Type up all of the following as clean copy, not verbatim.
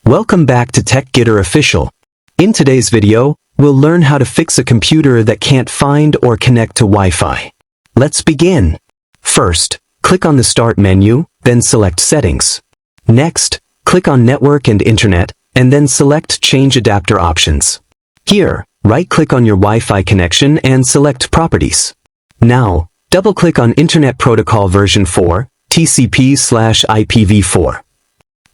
Welcome back to TechGetter Official. In today's video, we'll learn how to fix a computer that can't find or connect to Wi-Fi. Let's begin. First, click on the Start menu, then select Settings. Next, click on Network and Internet, and then select Change Adapter Options. Here, right-click on your Wi-Fi connection and select Properties. Now, double-click on Internet Protocol version 4, TCP/IPv4.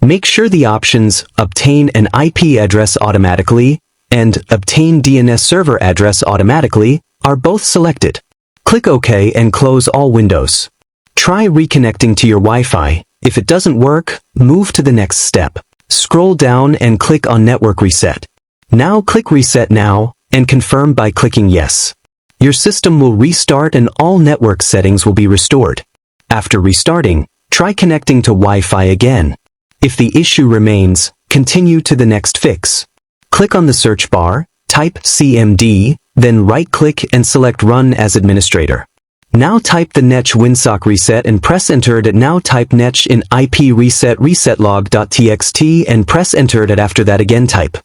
Make sure the options Obtain an IP address automatically and Obtain DNS server address automatically are both selected. Click OK and close all windows. Try reconnecting to your Wi-Fi. If it doesn't work, move to the next step. Scroll down and click on Network Reset. Now click Reset Now and confirm by clicking Yes. Your system will restart and all network settings will be restored. After restarting, try connecting to Wi-Fi again. If the issue remains, continue to the next fix. Click on the search bar, type CMD, then right-click and select Run as Administrator. Now type the netsh winsock reset and press Enter. Now type netsh in IP reset resetlog.txt and press Enter. After that again type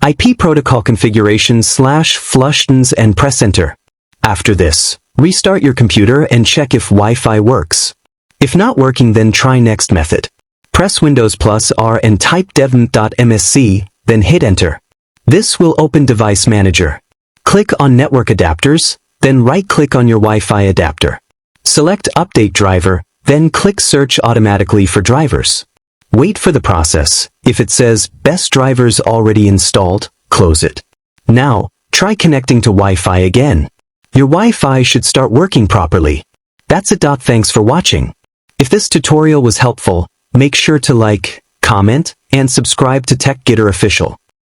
IP protocol configuration/flushtons and press Enter. After this, restart your computer and check if Wi-Fi works. If not working, then try next method. Press Windows +R and type dev.msc, then hit Enter. This will open Device Manager. Click on Network Adapters, then right-click on your Wi-Fi adapter. Select Update Driver, then click Search automatically for drivers. Wait for the process. If it says Best Drivers already installed, close it. Now, try connecting to Wi-Fi again. Your Wi-Fi should start working properly. That's it. Thanks for watching. If this tutorial was helpful, make sure to like, comment, and subscribe to TechGetter Official.